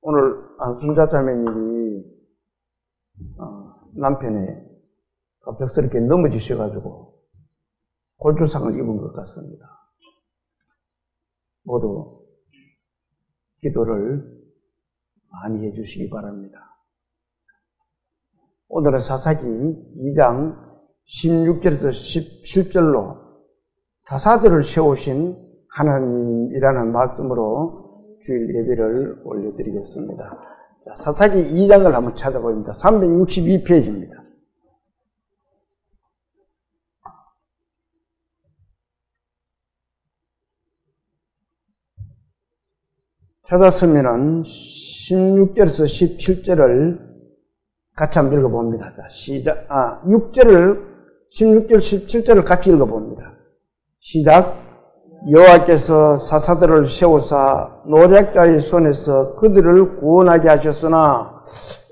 오늘 안순자 자매님이 남편이 갑작스럽게 넘어지셔가지고 골절상을 입은 것 같습니다. 모두 기도를 많이 해주시기 바랍니다. 오늘은 사사기 2장 16절에서 17절로 사사들을 세우신 하나님이라는 말씀으로 주일 예배를 올려드리겠습니다. 자, 사사기 2장을 한번 찾아보입니다. 362페이지입니다. 찾았으면은 16절에서 17절을 같이 한번 읽어봅니다. 자, 16절, 17절을 같이 읽어봅니다. 시작. 여호와께서 사사들을 세우사 노략자의 손에서 그들을 구원하게 하셨으나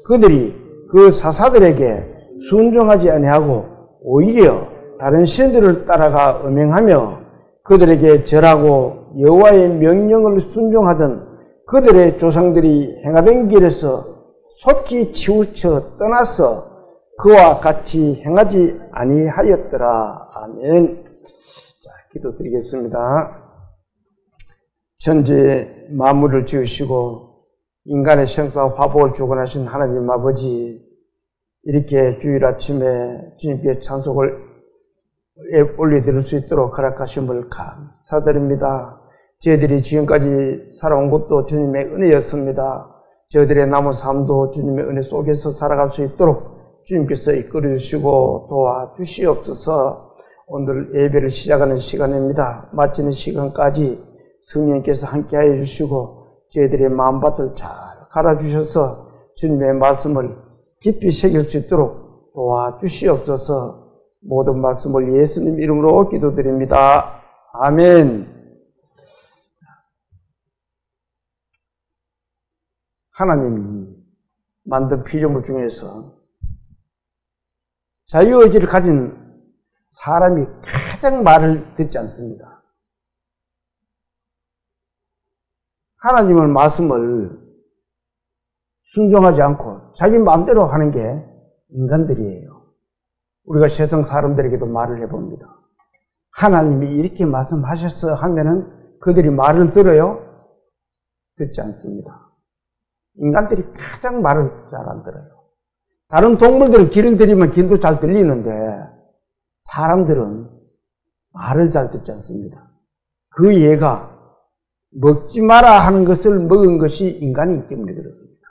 그들이 그 사사들에게 순종하지 아니하고 오히려 다른 신들을 따라가 음행하며 그들에게 절하고 여호와의 명령을 순종하던 그들의 조상들이 행하던 길에서 속히 치우쳐 떠나서 그와 같이 행하지 아니하였더라. 아멘. 자, 기도드리겠습니다. 천지의 만물을 지으시고 인간의 생사와 화복을 주관하신 하나님 아버지, 이렇게 주일 아침에 주님께 찬송을 올려드릴 수 있도록 허락하심을 감사드립니다. 저희들이 지금까지 살아온 것도 주님의 은혜였습니다. 저희들의 남은 삶도 주님의 은혜 속에서 살아갈 수 있도록 주님께서 이끌어 주시고 도와주시옵소서. 오늘 예배를 시작하는 시간입니다. 마치는 시간까지 성령께서 함께하여 주시고 저희들의 마음밭을 잘 갈아주셔서 주님의 말씀을 깊이 새길 수 있도록 도와주시옵소서. 모든 말씀을 예수님 이름으로 기도드립니다. 아멘. 하나님이 만든 피조물 중에서 자유의지를 가진 사람이 가장 말을 듣지 않습니다. 하나님의 말씀을 순종하지 않고 자기 마음대로 하는 게 인간들이에요. 우리가 세상 사람들에게도 말을 해봅니다. 하나님이 이렇게 말씀하셨어 하면은 그들이 말을 들어요? 듣지 않습니다. 인간들이 가장 말을 잘 안 들어요. 다른 동물들은 길을 들이면 길도 잘 들리는데 사람들은 말을 잘 듣지 않습니다. 그 예가 먹지 마라 하는 것을 먹은 것이 인간이기 때문에 그렇습니다.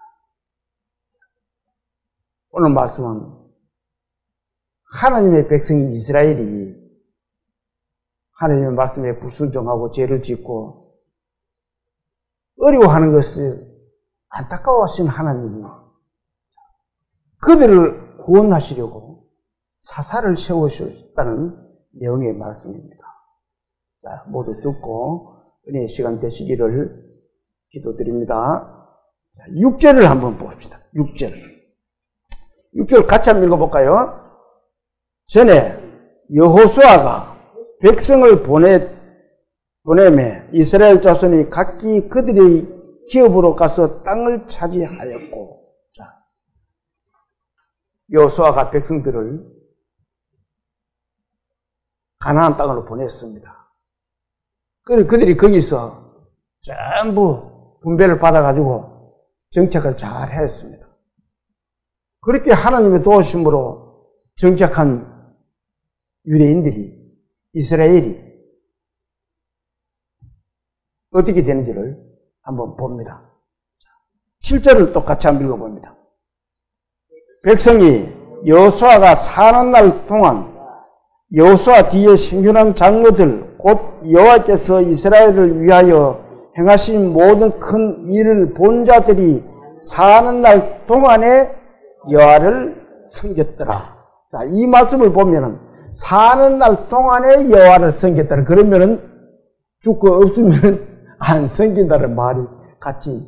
오늘 말씀은 하나님의 백성인 이스라엘이 하나님의 말씀에 불순종하고 죄를 짓고 어려워하는 것을 안타까워하신 하나님이 그들을 구원하시려고 사사를 세우셨다는 내용의 말씀입니다. 자, 모두 듣고 은혜의 시간 되시기를 기도드립니다. 6절을 한번 봅시다. 6절 같이 한번 읽어볼까요? 전에 여호수아가 백성을 보내매 이스라엘 자손이 각기 그들의 기업으로 가서 땅을 차지하였고, 자, 여호수아가 백성들을 가나안 땅으로 보냈습니다. 그들이 거기서 전부 분배를 받아가지고 정착을 잘 했습니다. 그렇게 하나님의 도우심으로 정착한 유대인들이, 이스라엘이 어떻게 되는지를 한번 봅니다. 7절을 똑같이 한번 읽어봅니다. 백성이 여호수아가 사는 날 동안 여호수아 뒤에 생존한 장로들 곧 여호와께서 이스라엘을 위하여 행하신 모든 큰 일을 본 자들이 사는 날 동안에 여호와를 섬겼더라. 자, 이 말씀을 보면은 사는 날 동안에 여호와를 섬겼더라. 그러면은 죽고 없으면 안 섬긴다는 말이 같이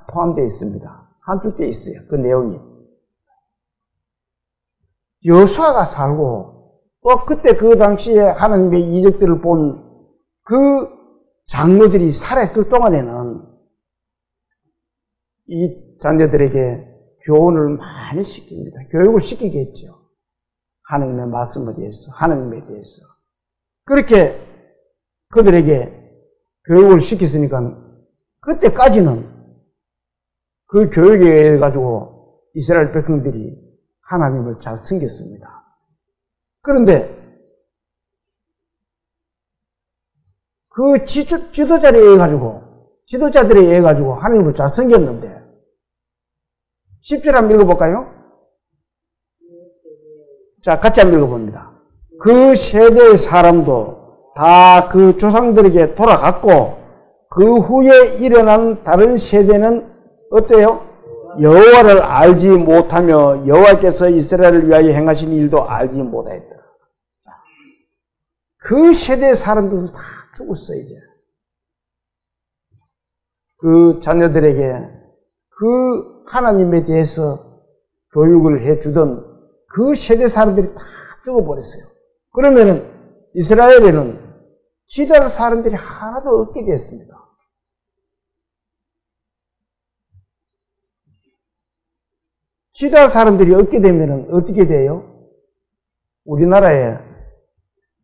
포함되어 있습니다. 함축되어 있어요. 그 내용이. 여호수아가 살고 그때 그 당시에 하나님의 이적들을 본 그 장로들이 살아있을 동안에는 이 자녀들에게 교훈을 많이 시킵니다. 교육을 시키겠죠. 하나님의 말씀에 대해서, 하나님에 대해서. 그렇게 그들에게 교육을 시켰으니까 그때까지는 그 교육에 의해 가지고 이스라엘 백성들이 하나님을 잘 섬겼습니다. 그런데 그 지도자들에 의해 가지고 하나님을 잘 섬겼는데 10절 한번 읽어볼까요? 자, 같이 한번 읽어봅니다. 그 세대의 사람도 다 그 조상들에게 돌아갔고 그 후에 일어난 다른 세대는 어때요? 여호와를 알지 못하며 여호와께서 이스라엘을 위하여 행하신 일도 알지 못하였다. 그 세대의 사람들도 다 죽었어요, 이제. 그 자녀들에게 그 하나님에 대해서 교육을 해주던 그 세대 사람들이 다 죽어버렸어요. 그러면은 이스라엘에는 지도할 사람들이 하나도 없게 됐습니다. 지도할 사람들이 없게 되면은 어떻게 돼요? 우리나라에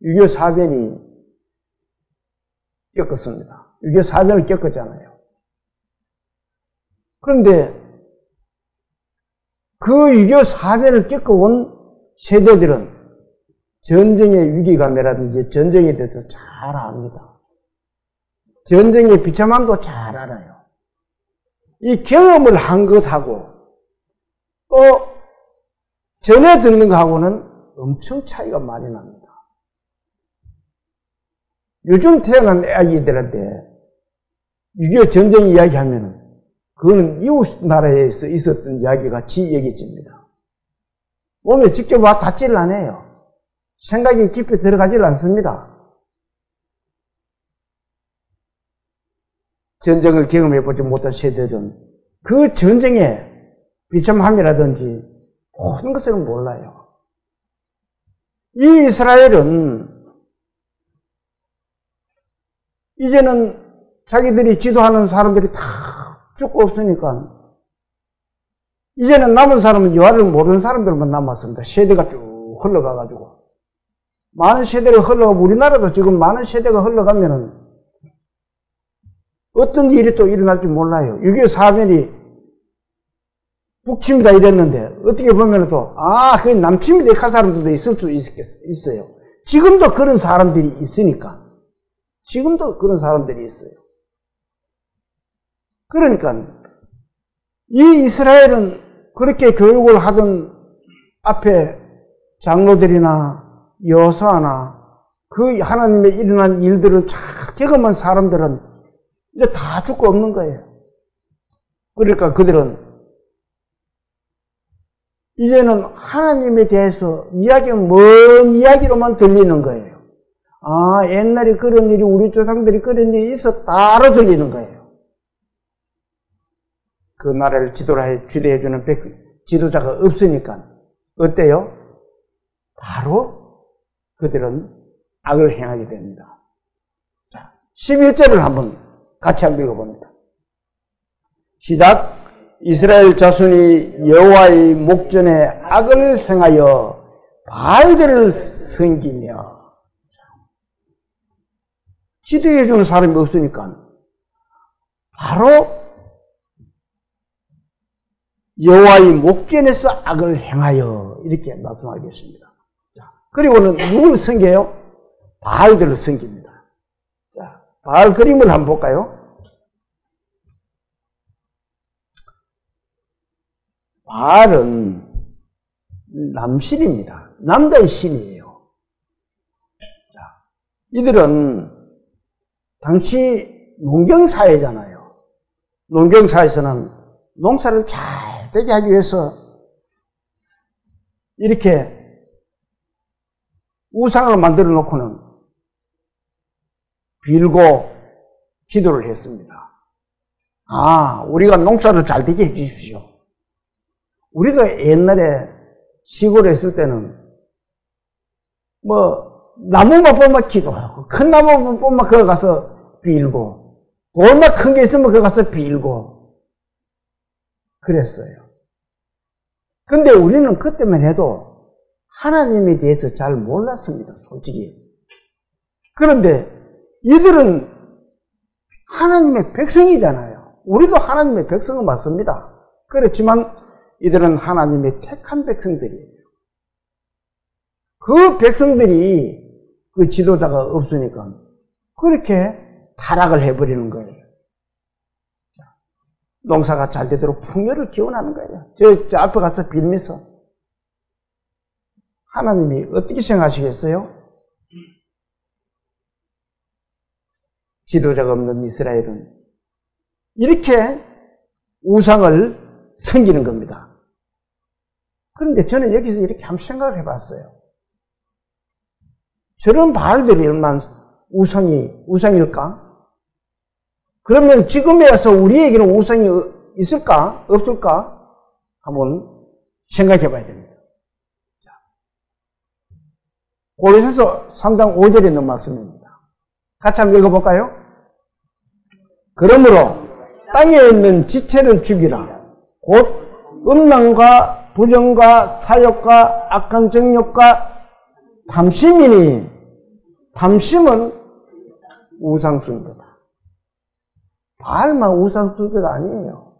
6.25 사변이 겪었습니다. 6.25 사변을 겪었잖아요. 그런데 그 6.25 사변을 겪어온 세대들은 전쟁의 위기감이라든지 전쟁에 대해서 잘 압니다. 전쟁의 비참함도 잘 알아요. 이 경험을 한 것하고 또 전해 듣는 것하고는 엄청 차이가 많이 납니다. 요즘 태어난 아기들한테 6.25 전쟁 이야기하면은 그거는 이웃 나라에서 있었던 이야기 같이 얘기집니다. 몸에 직접 와 닿지를 않아요. 생각이 깊이 들어가질 않습니다. 전쟁을 경험해보지 못한 세대들은 그 전쟁의 비참함이라든지 모든 것을 몰라요. 이 이스라엘은 이제는 자기들이 지도하는 사람들이 다 죽고 없으니까 이제는 남은 사람은 여호와를 모르는 사람들만 남았습니다. 세대가 쭉 흘러가가지고 많은 세대가 흘러가고 우리나라도 지금 많은 세대가 흘러가면은 어떤 일이 또 일어날지 몰라요. 6.25 사변이 북침이다 이랬는데 어떻게 보면 또 그게 남침이다 한 사람들도 있을 수 있어요. 지금도 그런 사람들이 있으니까 지금도 그런 사람들이 있어요. 그러니까 이 이스라엘은 그렇게 교육을 하던 앞에 장로들이나 여호수아나 그 하나님의 일어난 일들을 잘 경험한 사람들은 이제 다 죽고 없는 거예요. 그러니까 그들은 이제는 하나님에 대해서 먼 이야기로만 들리는 거예요. 옛날에 그런 일이 우리 조상들이 그런 일이 있었다로 들리는 거예요. 그 나라를 지도해주는 지도자가 없으니까 어때요? 바로 그들은 악을 행하게 됩니다. 자, 11절을 한번 같이 한번 읽어봅니다. 시작. 이스라엘 자손이 여호와의 목전에 악을 행하여 바알들을 섬기며 지도해주는 사람이 없으니까 바로 여호와의 목전에서 악을 행하여 이렇게 말씀하겠습니다. 자, 그리고는 누구를 섬겨요? 바알들을 섬깁니다. 자, 바알 그림을 한번 볼까요? 바알은 남신입니다. 남자의 신이에요. 자, 이들은 당시 농경사회잖아요. 농경사회에서는 농사를 잘 되게 하기 위해서 이렇게 우상을 만들어 놓고는 빌고 기도를 했습니다. 우리가 농사를 잘 되게 해 주십시오. 우리도 옛날에 시골에 있을 때는 나무만 보면 기도하고 큰 나무만 보면 거기 가서 빌고 돌만 큰 게 있으면 거기 가서 빌고 그랬어요. 근데 우리는 그때만 해도 하나님에 대해서 잘 몰랐습니다, 솔직히. 그런데 이들은 하나님의 백성이잖아요. 우리도 하나님의 백성은 맞습니다. 그렇지만 이들은 하나님의 택한 백성들이에요. 그 백성들이 그 지도자가 없으니까 그렇게 타락을 해버리는 거예요. 농사가 잘 되도록 풍요를 기원하는 거예요. 저 앞에 가서 빌면서. 하나님이 어떻게 생각하시겠어요? 지도자가 없는 이스라엘은 이렇게 우상을 섬기는 겁니다. 그런데 저는 여기서 이렇게 한번 생각을 해봤어요. 저런 바알들이 얼마나 우상일까? 그러면 지금에 와서 우리에게는 우상이 있을까? 없을까? 한번 생각해 봐야 됩니다. 고린도서 3장 5절에 있는 말씀입니다. 같이 한번 읽어볼까요? 그러므로 땅에 있는 지체를 죽이라. 곧 음란과 부정과 사욕과 악한 정욕과 탐심이니 탐심은 우상숭배다. 바알만 우상숭배가 아니에요.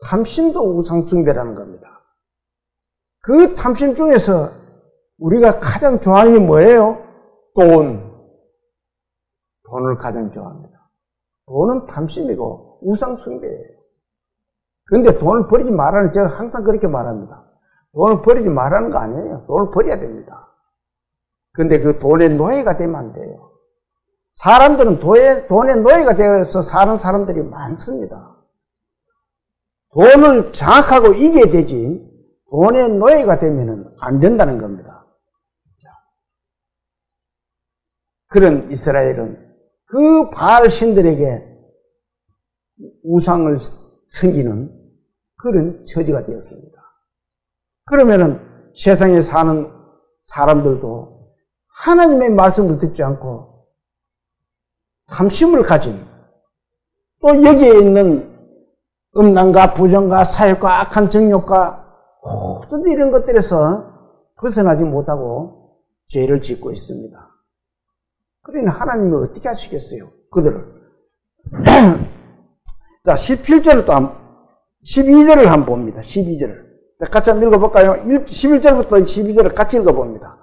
탐심도 우상숭배라는 겁니다. 그 탐심 중에서 우리가 가장 좋아하는 게 뭐예요? 돈을 가장 좋아합니다. 돈은 탐심이고 우상숭배예요. 그런데 돈을 버리지 말라는, 제가 항상 그렇게 말합니다. 돈을 버리지 말라는 거 아니에요. 돈을 버려야 됩니다. 그런데 그 돈의 노예가 되면 안 돼요. 사람들은 돈의 노예가 되어서 사는 사람들이 많습니다. 돈을 장악하고 이겨야 되지 돈의 노예가 되면 안 된다는 겁니다. 그런 이스라엘은 그 바알 신들에게 우상을 섬기는 그런 처지가 되었습니다. 그러면은 세상에 사는 사람들도 하나님의 말씀을 듣지 않고 탐심을 가진, 또 여기에 있는 음란과 부정과 사욕과 악한 정욕과 모든 이런 것들에서 벗어나지 못하고 죄를 짓고 있습니다. 그러니 하나님은 어떻게 하시겠어요? 그들을. 자, 17절을 또 12절을 한번 봅니다. 12절을. 같이 한번 읽어볼까요? 11절부터 12절을 같이 읽어봅니다.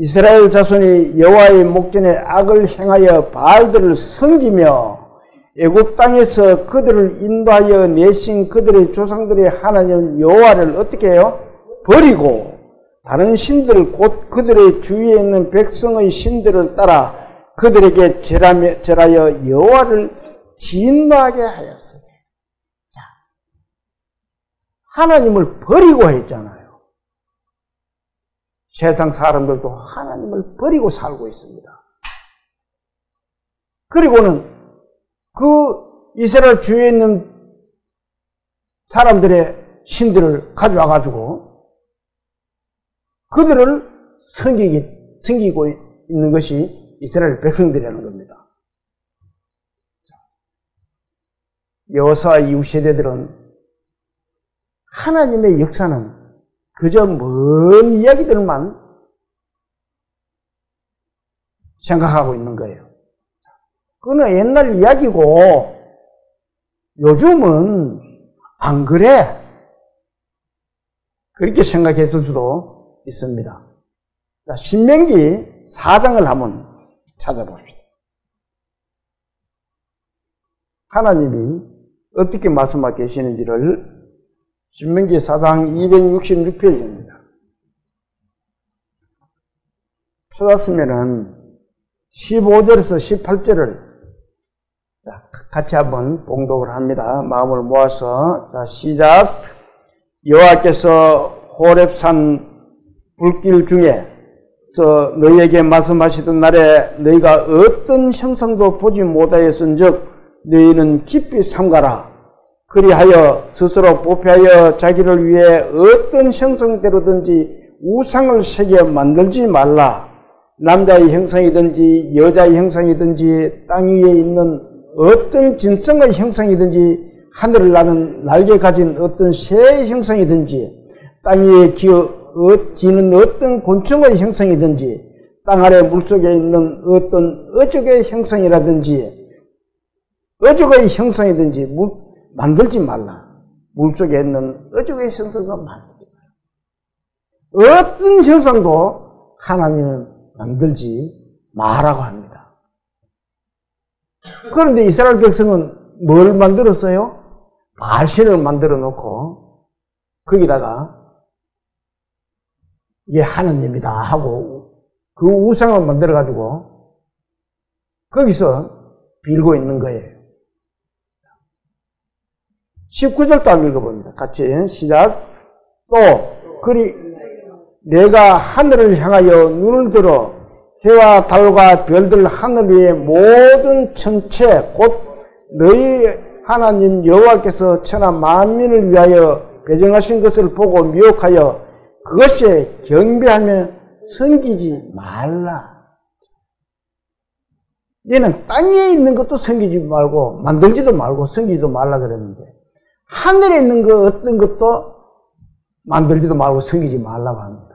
이스라엘 자손이 여호와의 목전에 악을 행하여 바알들을 섬기며 애굽 땅에서 그들을 인도하여 내신 그들의 조상들의 하나님 여호와를 어떻게 해요? 버리고 다른 신들 곧 그들의 주위에 있는 백성의 신들을 따라 그들에게 절하여 여호와를 진노하게 하였으니. 자, 하나님을 버리고 했잖아요. 세상 사람들도 하나님을 버리고 살고 있습니다. 그리고는 그 이스라엘 주위에 있는 사람들의 신들을 가져와가지고 그들을 섬기고 있는 것이 이스라엘 백성들이라는 겁니다. 여호수아 이후 세대들은 하나님의 역사는 그저 먼 이야기들만 생각하고 있는 거예요. 그건 옛날 이야기고 요즘은 안 그래. 그렇게 생각했을 수도 있습니다. 자, 신명기 4장을 한번 찾아봅시다. 하나님이 어떻게 말씀하고 계시는지를 신명기 4장 266페이지입니다. 찾았으면은 15절에서 18절을 같이 한번 봉독을 합니다. 마음을 모아서. 자, 시작. 여호와께서 호렙산 불길 중에서 너희에게 말씀하시던 날에 너희가 어떤 형상도 보지 못하였은즉 너희는 깊이 삼가라. 그리하여 스스로 부패하여 자기를 위해 어떤 형상대로든지 우상을 새겨 만들지 말라. 남자의 형상이든지 여자의 형상이든지 땅 위에 있는 어떤 짐승의 형상이든지 하늘을 나는 날개 가진 어떤 새의 형상이든지 땅 위에 기는 어떤 곤충의 형상이든지 땅 아래 물속에 있는 어떤 어족의 형상이라든지 어족의 형상이든지 만들지 말라. 물속에 있는 어족의 형상도 만들지 말라. 어떤 형상도 하나님은 만들지 마라고 합니다. 그런데 이스라엘 백성은 뭘 만들었어요? 바알신을 만들어 놓고 거기다가 이게 하느님이다 하고 그 우상을 만들어 가지고 거기서 빌고 있는 거예요. 19절도 한번 읽어봅니다. 같이 시작. 또 그리 내가 하늘을 향하여 눈을 들어 해와 달과 별들 하늘 위의 모든 천체 곧 너희 하나님 여호와께서 천하 만민을 위하여 배정하신 것을 보고 미혹하여 그것에 경배하며 섬기지 말라. 얘는 땅 위에 있는 것도 섬기지 말고 만들지도 말고 섬기지도 말라 그랬는데 하늘에 있는 거 어떤 것도 만들지도 말고 섬기지 말라고 합니다.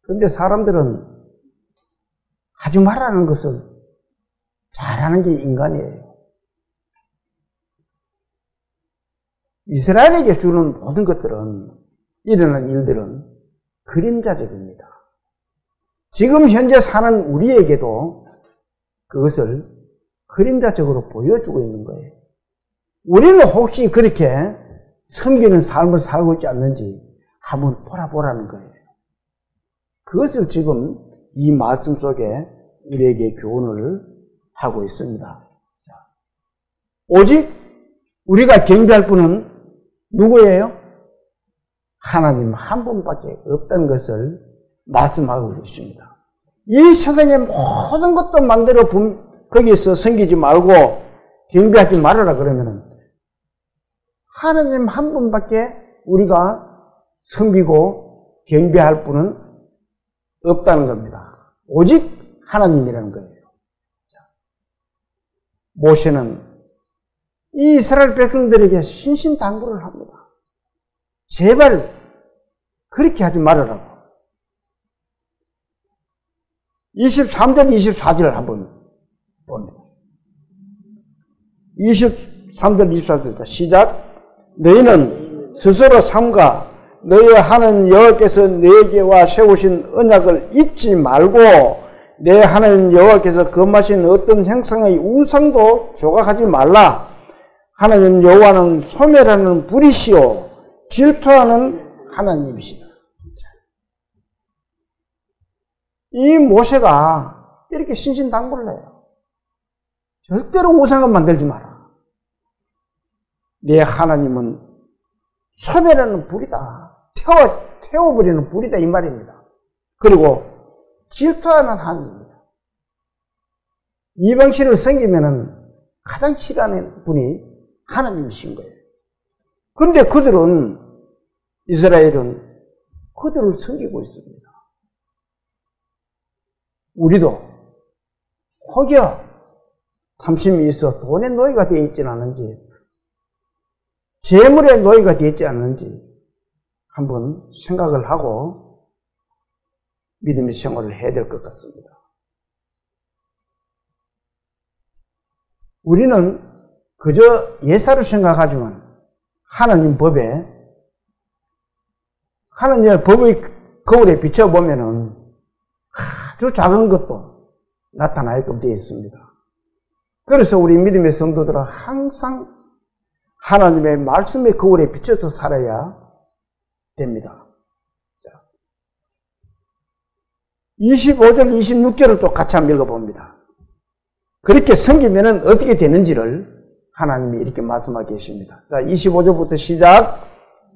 그런데 사람들은 하지 말라는 것을 잘하는 게 인간이에요. 이스라엘에게 주는 모든 것들은 일어난 일들은 그림자적입니다. 지금 현재 사는 우리에게도 그것을 그림자적으로 보여주고 있는 거예요. 우리는 혹시 그렇게 섬기는 삶을 살고 있지 않는지 한번 돌아보라는 거예요. 그것을 지금 이 말씀 속에 우리에게 교훈을 하고 있습니다. 오직 우리가 경배할 분은 누구예요? 하나님 한 분밖에 없다는 것을 말씀하고 계십니다. 이 세상의 모든 것도 만들어 거기서 섬기지 말고 경배하지 말아라 그러면은 하나님 한 분밖에 우리가 섬기고 경배할 분은 없다는 겁니다. 오직 하나님이라는 거예요. 모세는 이 이스라엘 백성들에게 신신당부를 합니다. 제발 그렇게 하지 말아라고. 23절, 24절을 한번 봅니다. 23절, 24절 시작. 너희는 스스로 삼가 너희 하나님 여호와께서 너희에게와 세우신 언약을 잊지 말고 내 하나님 여호와께서 거하신 어떤 형상의 우상도 조각하지 말라. 하나님 여호와는 소멸하는 불이시오 질투하는 하나님이시다. 이 모세가 이렇게 신신당부를 해요. 절대로 우상은 만들지 마라. 네 하나님은 소멸하는 불이다. 태워버리는 불이다 이 말입니다. 그리고 질투하는 하나님입니다. 이방신을 섬기면은 가장 싫어하는 분이 하나님이신 거예요. 그런데 이스라엘은 그들을 섬기고 있습니다. 우리도 혹여 탐심이 있어 돈의 노예가 되어 있지는 않은지 재물의 노예가 되어 있지 않는지 한번 생각을 하고 믿음의 생활을 해야 될 것 같습니다. 우리는 그저 예사로 생각하지만 하나님의 법의 거울에 비춰보면은 아주 작은 것도 나타나게끔 되어 있습니다. 그래서 우리 믿음의 성도들은 항상 하나님의 말씀의 거울에 비춰서 살아야 됩니다. 25절, 26절을 또 같이 한번 읽어봅니다. 그렇게 섬기면은 어떻게 되는지를 하나님이 이렇게 말씀하고 계십니다. 자, 25절부터 시작.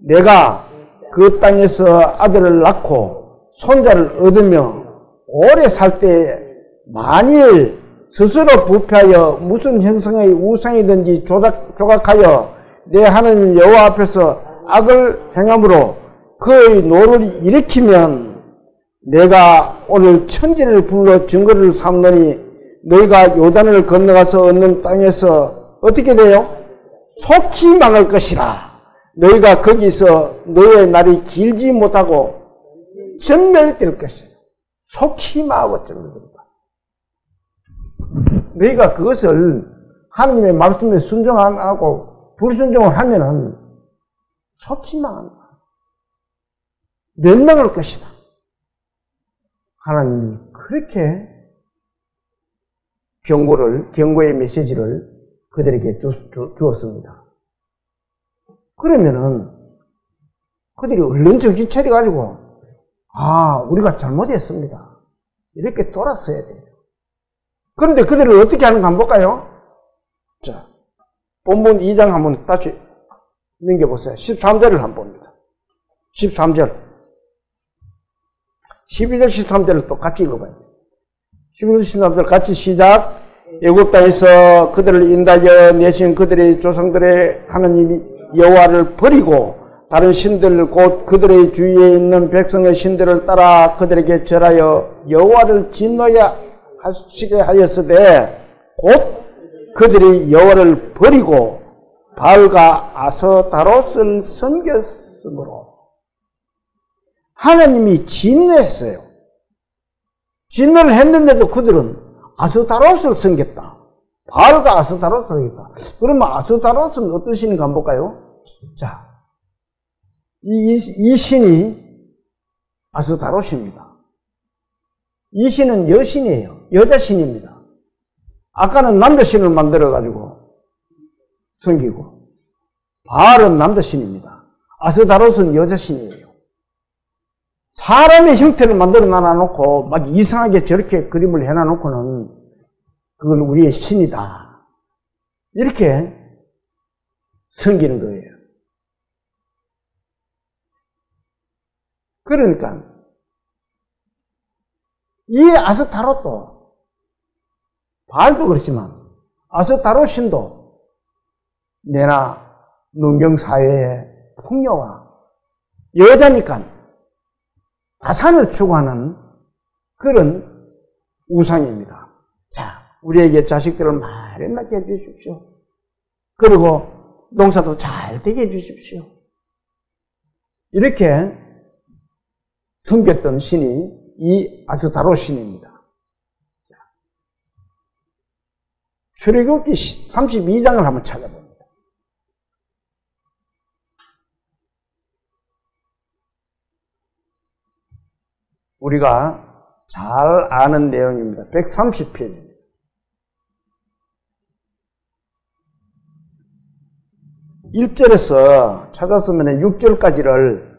내가 그 땅에서 아들을 낳고 손자를 얻으며 오래 살 때 만일 스스로 부패하여 무슨 형상의 우상이든지 조각하여 내 하나님 여호와 앞에서 악을 행함으로 그의 노를 일으키면 내가 오늘 천지를 불러 증거를 삼노니 너희가 요단을 건너가서 얻는 땅에서 어떻게 돼요? 속히 망할 것이라. 너희가 거기서 너의 날이 길지 못하고 전멸될 것이라. 속히 망하고 전멸된다. 너희가 그것을 하나님의 말씀에 순종 안 하고 불순종을 하면은 속히 망한다. 멸망할 것이다. 하나님이 그렇게 경고의 메시지를 그들에게 주었습니다. 그러면은 그들이 얼른 정신 차려가지고 우리가 잘못했습니다. 이렇게 돌았어야 돼요. 그런데 그들을 어떻게 하는가 한번 볼까요? 자, 본문 2장 한번 다시 넘겨보세요. 13절을 한번 봅니다. 13절. 12절 13절을 또 같이 읽어봐요. 12절 13절 같이 시작. 애굽 땅에서 그들을 인도하여 내신 그들의 조상들의 하나님이 여호와를 버리고 다른 신들 곧 그들의 주위에 있는 백성의 신들을 따라 그들에게 절하여 여호와를 진노하시게 하였으되 곧 그들이 여호와를 버리고 바알과 아스타롯을 섬겼으므로 하나님이 진노했어요. 진노를 했는데도 그들은 아스타롯을 섬겼다. 바알과 아스타롯을 섬겼다. 그러면 아스타롯은 어떤 신인가 한번 볼까요? 자, 이 신이 아스타롯입니다. 이 신은 여신이에요. 여자신입니다. 아까는 남자신을 만들어가지고 섬기고, 바알은 남자신입니다. 아스타롯은 여자신이에요. 사람의 형태를 만들어 놔놓고 막 이상하게 저렇게 그림을 해놔놓고는 그건 우리의 신이다. 이렇게 섬기는 거예요. 그러니까 이 아스타롯도 바알도 그렇지만 아스타롯 신도 내나 농경사회의 풍요와 여자니까 다산을 추구하는 그런 우상입니다. 자, 우리에게 자식들을 마련하게 해주십시오. 그리고 농사도 잘 되게 해주십시오. 이렇게 섬겼던 신이 이 아스타롯 신입니다. 출애굽기 32장을 한번 찾아봅니다. 우리가 잘 아는 내용입니다. 130편입니다. 1절에서 찾았으면 6절까지를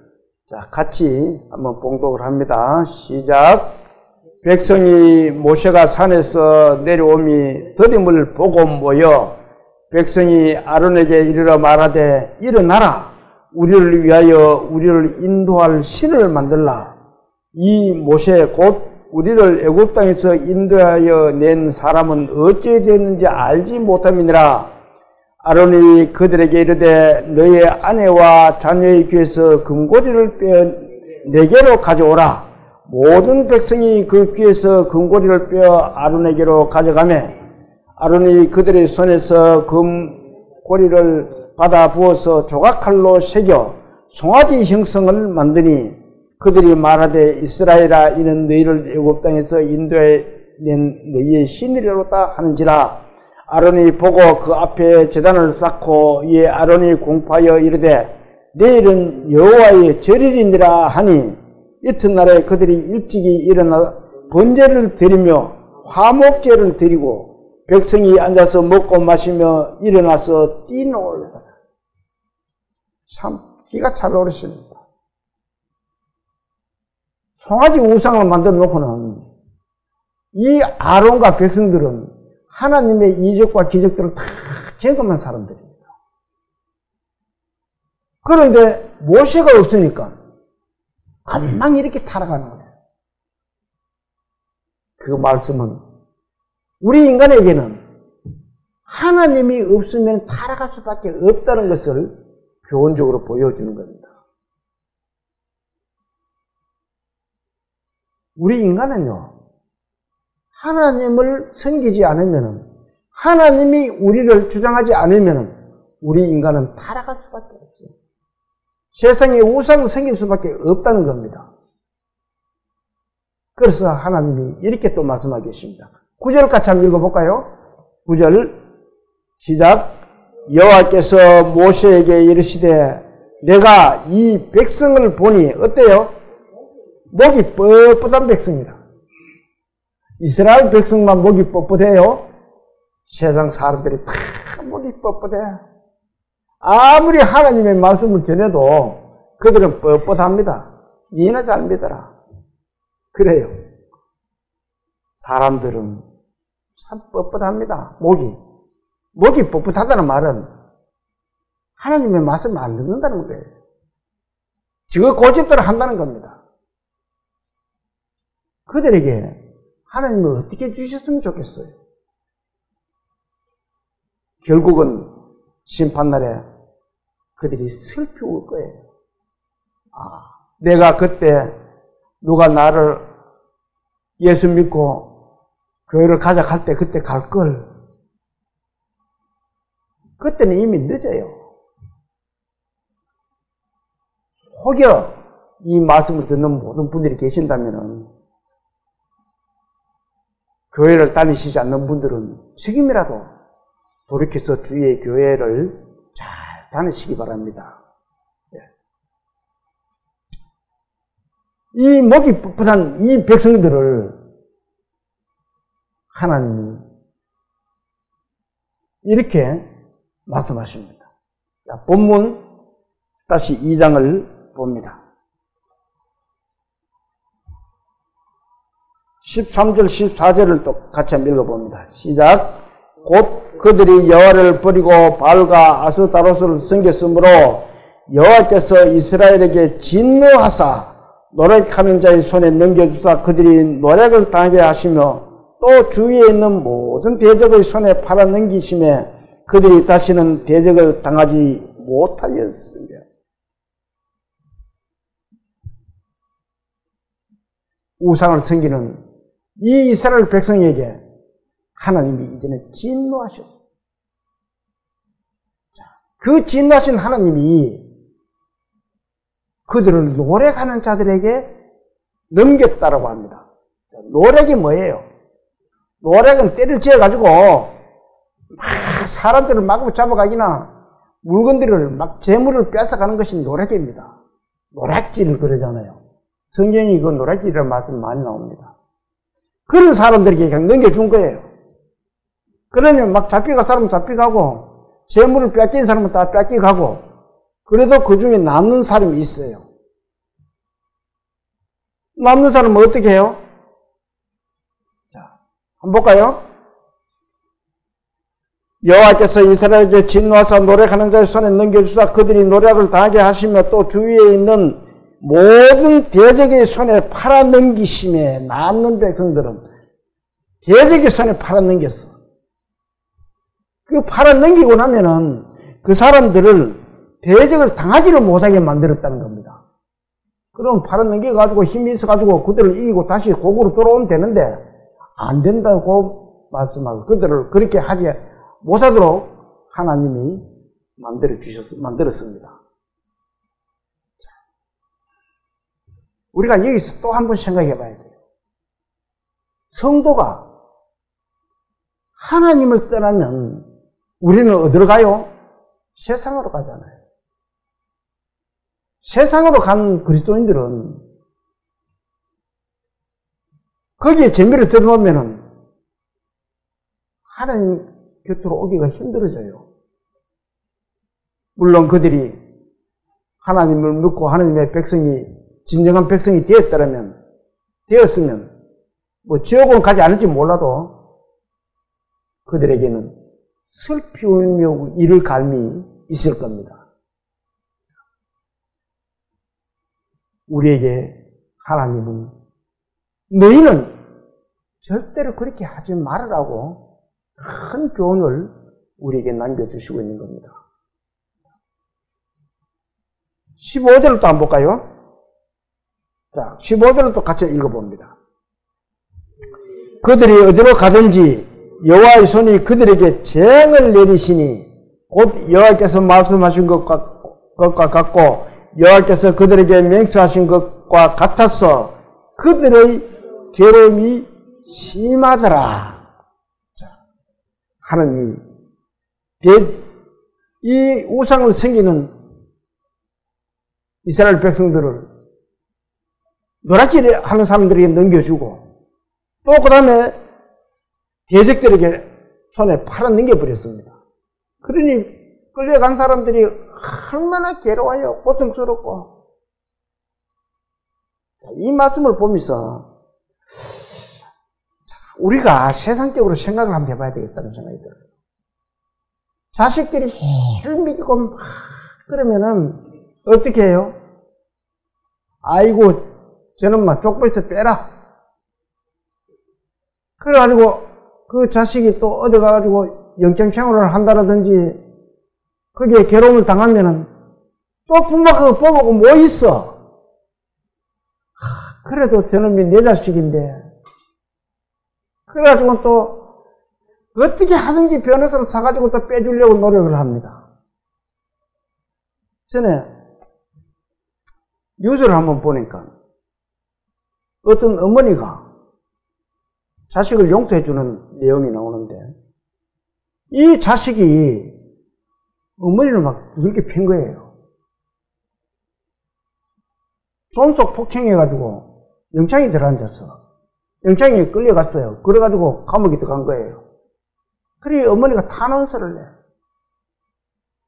자, 같이 한번 봉독을 합니다. 시작. 백성이 모세가 산에서 내려오미 더딤을 보고 모여 백성이 아론에게 이르러 말하되 일어나라. 우리를 위하여 우리를 인도할 신을 만들라. 이 모세 곧 우리를 애굽 땅에서 인도하여 낸 사람은 어찌 되는지 알지 못함이니라. 아론이 그들에게 이르되 너의 아내와 자녀의 귀에서 금고리를 빼어 내게로 가져오라. 모든 백성이 그 귀에서 금고리를 빼어 아론에게로 가져가매 아론이 그들의 손에서 금고리를 받아 부어서 조각칼로 새겨 송아지 형성을 만드니 그들이 말하되 이스라엘아 이는 너희를 애굽 땅에서 인도해 낸 너희의 신이로다 하는지라. 아론이 보고 그 앞에 제단을 쌓고 이에 아론이 공포하여 이르되 내일은 여호와의 절일이니라 하니 이튿날에 그들이 일찍이 일어나 번제를 드리며 화목제를 드리고 백성이 앉아서 먹고 마시며 일어나서 뛰놀다. 참 기가 잘 오르십니다. 송아지 우상을 만들어 놓고는 이 아론과 백성들은 하나님의 이적과 기적들을 다 경험한 사람들입니다. 그런데 모세가 없으니까 금방 이렇게 타락하는 거예요. 그 말씀은 우리 인간에게는 하나님이 없으면 타락할 수밖에 없다는 것을 교훈적으로 보여주는 겁니다. 우리 인간은요, 하나님을 섬기지 않으면 하나님이 우리를 주장하지 않으면 우리 인간은 타락할 수밖에 없어요. 세상에 우상이 생길 수밖에 없다는 겁니다. 그래서 하나님이 이렇게 또 말씀하고 계십니다. 9절 같이 한번 읽어볼까요? 9절 시작. 여호와께서 모세에게 이르시되 내가 이 백성을 보니 어때요? 목이 뻣뻣한 백성이다. 이스라엘 백성만 목이 뻣뻣해요? 세상 사람들이 다 목이 뻣뻣해. 아무리 하나님의 말씀을 전해도 그들은 뻣뻣합니다. 니나 잘 믿어라. 그래요. 사람들은 참 뻣뻣합니다. 목이 뻣뻣하다는 말은 하나님의 말씀을 안 듣는다는 거예요. 지금 고집대로 한다는 겁니다. 그들에게 하나님을 어떻게 주셨으면 좋겠어요? 결국은 심판날에 그들이 슬피울 거예요. 내가 그때 누가 나를 예수 믿고 교회를 가자 할 때 그때 갈 걸. 그때는 이미 늦어요. 혹여 이 말씀을 듣는 모든 분들이 계신다면은 교회를 다니시지 않는 분들은 지금이라도 돌이켜서 주의 교회를 잘 다니시기 바랍니다. 이 목이 뻣뻣한 이 백성들을 하나님이 이렇게 말씀하십니다. 자, 본문 다시 2장을 봅니다. 13절 14절을 또 같이 한번 읽어봅니다. 시작. 곧 그들이 여호와를 버리고 바알과 아스타로스를 섬겼으므로 여호와께서 이스라엘에게 진노하사 노력하는 자의 손에 넘겨주사 그들이 노력을 당하게 하시며 또 주위에 있는 모든 대적의 손에 팔아넘기심에 그들이 다시는 대적을 당하지 못하였으며. 우상을 섬기는 이 이스라엘 백성에게 하나님이 이제는 진노하셨어요. 그 진노하신 하나님이 그들을 노력하는 자들에게 넘겼다라고 합니다. 노력이 뭐예요? 노력은 때를 지어가지고 막 사람들을 막 잡아가기나 물건들을 막 재물을 뺏어가는 것이 노력입니다. 노략질을 그러잖아요. 성경이 그 노략질이라는 말씀이 많이 나옵니다. 그런 사람들에게 그냥 넘겨준 거예요. 그러면 막 잡혀갈 사람은 잡혀가고 재물을 뺏긴 사람은 다 뺏겨가고 그래도 그 중에 남는 사람이 있어요. 남는 사람은 어떻게 해요? 자, 한번 볼까요? 여호와께서 이스라엘에게 진노하사 노력하는 자의 손에 넘겨주사 그들이 노력을 당하게 하시며 또 주위에 있는 모든 대적의 손에 팔아넘기심에 남는 백성들은 대적의 손에 팔아넘겼어. 그 팔아넘기고 나면은 그 사람들을 대적을 당하지를 못하게 만들었다는 겁니다. 그럼 팔아넘겨가지고 힘이 있어가지고 그들을 이기고 다시 고구로 돌아오면 되는데 안 된다고 말씀하고 그들을 그렇게 하지 못하도록 하나님이 만들었습니다. 우리가 여기서 또 한 번 생각해 봐야 돼요. 성도가 하나님을 떠나면 우리는 어디로 가요? 세상으로 가잖아요. 세상으로 간 그리스도인들은 거기에 재미를 들어놓으면은 하나님 곁으로 오기가 힘들어져요. 물론 그들이 하나님을 믿고 하나님의 백성이 진정한 백성이 되었으면 뭐 지옥은 가지 않을지 몰라도 그들에게는 슬피 울며 이를 갈미 있을 겁니다. 우리에게 하나님은 너희는 절대로 그렇게 하지 말으라고 큰 교훈을 우리에게 남겨주시고 있는 겁니다. 15절을 또 한번 볼까요? 자, 15절을 또 같이 읽어봅니다. 그들이 어디로 가든지 여호와의 손이 그들에게 재앙을 내리시니 곧 여호와께서 말씀하신 것과 같고 여호와께서 그들에게 맹세하신 것과 같아서 그들의 괴로움이 심하더라. 하나님이 이 우상을 섬기는 이스라엘 백성들을 노랗게 하는 사람들에게 넘겨주고 또 그 다음에 대적들에게 손에 팔아 넘겨버렸습니다. 그러니 끌려간 사람들이 얼마나 괴로워요. 고통스럽고. 이 말씀을 보면서 우리가 세상적으로 생각을 한번 해봐야 되겠다는 생각이 들어요. 자식들이 해를 먹이고 막 그러면은 어떻게 해요? 아이고 저는 막 족보에서 빼라. 그래가지고 그 자식이 또 어디 가가지고 영적생활을 한다라든지 거기에 괴로움을 당하면은 또 부모가 그거 보고 뭐 있어? 그래도 저놈이 내 자식인데. 그래가지고 또 어떻게 하든지 변호사를 사가지고 또 빼주려고 노력을 합니다. 전에 뉴스를 한번 보니까 어떤 어머니가 자식을 용서해주는 내용이 나오는데 이 자식이 어머니를 막 이렇게 팬 거예요. 존속 폭행해가지고 영장이 들어앉았어. 영장이 끌려갔어요. 그래가지고 감옥에 들어간 거예요. 그래 어머니가 탄원서를 내.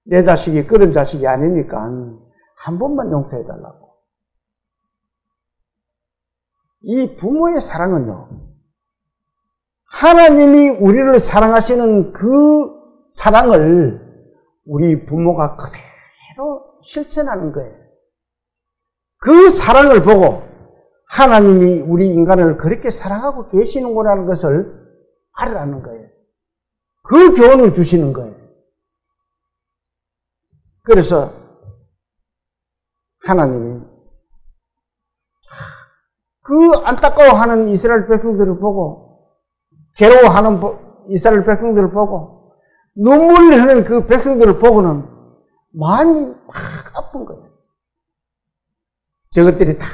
내 자식이 그런 자식이 아니니까 한 번만 용서해달라고. 이 부모의 사랑은요, 하나님이 우리를 사랑하시는 그 사랑을 우리 부모가 그대로 실천하는 거예요. 그 사랑을 보고 하나님이 우리 인간을 그렇게 사랑하고 계시는구나라는 것을 알으라는 거예요. 그 교훈을 주시는 거예요. 그래서 하나님이 그 안타까워하는 이스라엘 백성들을 보고 괴로워하는 이스라엘 백성들을 보고 눈물 흘리는 그 백성들을 보고는 마음이 막 아픈 거예요. 저것들이 다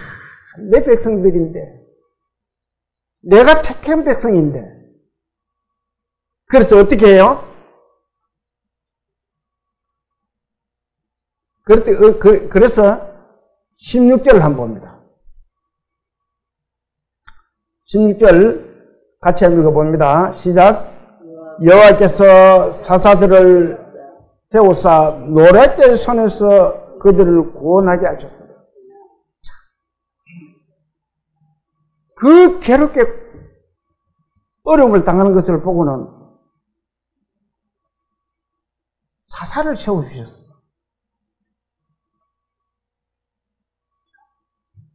내 백성들인데 내가 택한 백성인데 그래서 어떻게 해요? 그래서 16절을 한번 봅니다. 16절 같이 한번 읽어봅니다. 시작. 여호와께서 사사들을 세우사 노랫대 손에서 그들을 구원하게 하셨어요. 그 괴롭게 어려움을 당하는 것을 보고는 사사를 세워주셨어.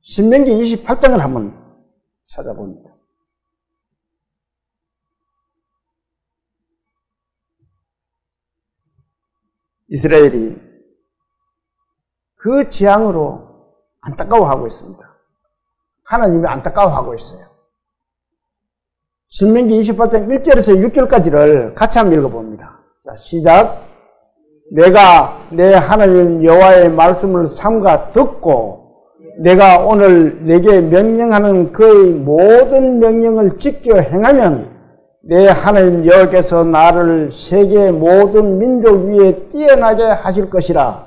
신명기 28장을 한번 찾아봅니다. 이스라엘이 그 재앙으로 안타까워하고 있습니다. 하나님이 안타까워하고 있어요. 신명기 28장 1절에서 6절까지를 같이 한번 읽어봅니다. 자, 시작. 내가 내 하나님 여호와의 말씀을 삼가 듣고 내가 오늘 내게 명령하는 그의 모든 명령을 지켜 행하면 내 하나님 여호와께서 나를 세계 모든 민족 위에 뛰어나게 하실 것이라.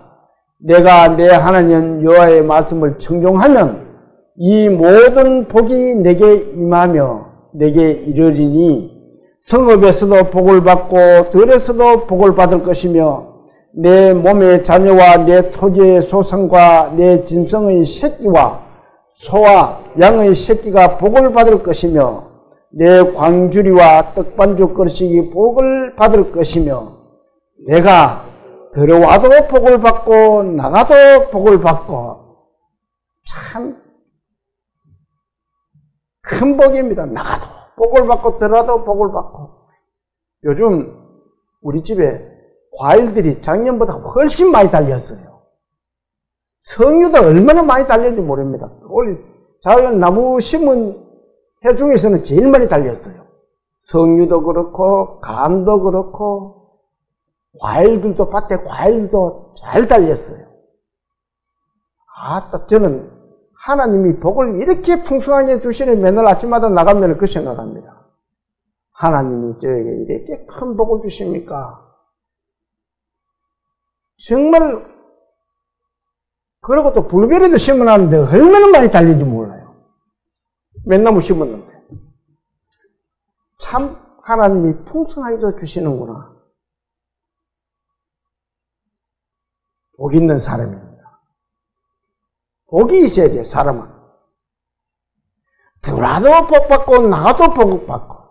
내가 내 하나님 여호와의 말씀을 청종하면 이 모든 복이 내게 임하며 내게 이르리니 성읍에서도 복을 받고 들에서도 복을 받을 것이며 내 몸의 자녀와 내 토지의 소산과 내 짐승의 새끼와 소와 양의 새끼가 복을 받을 것이며 내 광주리와 떡반죽 그릇이 복을 받을 것이며 내가 들어와도 복을 받고 나가도 복을 받고 참 큰 복입니다. 나가도 복을 받고 들어와도 복을 받고. 요즘 우리 집에 과일들이 작년보다 훨씬 많이 달렸어요. 석류도 얼마나 많이 달렸는지 모릅니다. 원래 작은 나무 심은 해 중에서는 제일 많이 달렸어요. 석류도 그렇고 감도 그렇고 과일들도 밭에 과일도 잘 달렸어요. 저는 하나님이 복을 이렇게 풍성하게 주시니 맨날 아침마다 나가면 그 생각합니다. 하나님이 저에게 이렇게 큰 복을 주십니까? 정말 그러고 또 블루베리도 심어놨는데 얼마나 많이 달린지 몰라요. 맨나무 심었는데. 참 하나님이 풍성하게 주시는구나. 복 있는 사람입니다. 복이 있어야 돼요, 사람은. 들어와도 복 받고 나가도 복 받고.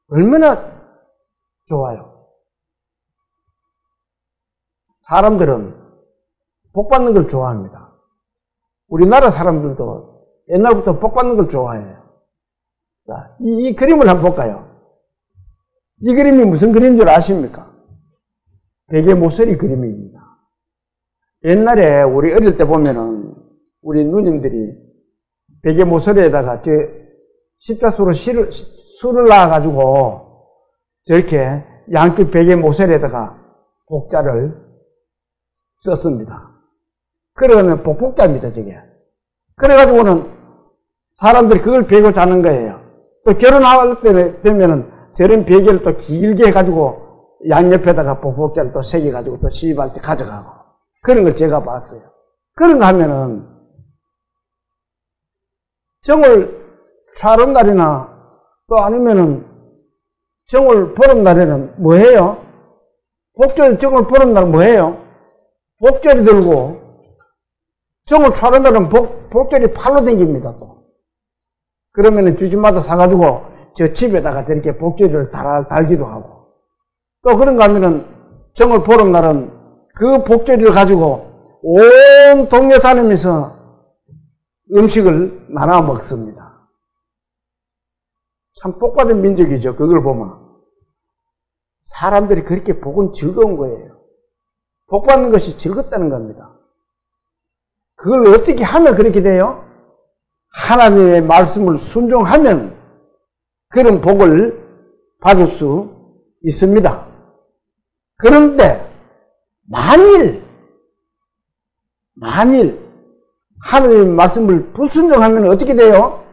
얼마나 좋아요. 사람들은 복 받는 걸 좋아합니다. 우리나라 사람들도 옛날부터 복 받는 걸 좋아해요. 자, 이 그림을 한번 볼까요? 이 그림이 무슨 그림인 줄 아십니까? 베개 모서리 그림입니다. 옛날에 우리 어릴 때 보면은 우리 누님들이 베개 모서리에다가 십자수로 술을 놔가지고 저렇게 양쪽 베개 모서리에다가 복자를 썼습니다. 그러면 복복자입니다, 저게. 그래가지고는 사람들이 그걸 베고 자는 거예요. 또 결혼할 때 되면은 저런 베개를 또 길게 해가지고 양옆에다가 복복자를 또 새겨가지고 또 시집할 때 가져가고. 그런 걸 제가 봤어요. 그런 거 하면은 정월 촬은 날이나 또 아니면은 정월 보름날에는 뭐 해요? 복절 정월 보름날 뭐 해요? 복절이 들고 정월 촬은 날은 복절이 팔로 댕깁니다 또. 그러면은 주집마다 사가지고 저 집에다가 저렇게 복절을 달기도 하고 또 그런가 하면은 정월 보름날은 그 복절이를 가지고 온 동네 다니면서 음식을 나눠 먹습니다. 참 복받은 민족이죠. 그걸 보면. 사람들이 그렇게 복은 즐거운 거예요. 복받는 것이 즐겁다는 겁니다. 그걸 어떻게 하면 그렇게 돼요? 하나님의 말씀을 순종하면 그런 복을 받을 수 있습니다. 그런데 만일 하나님의 말씀을 불순종하면 어떻게 돼요?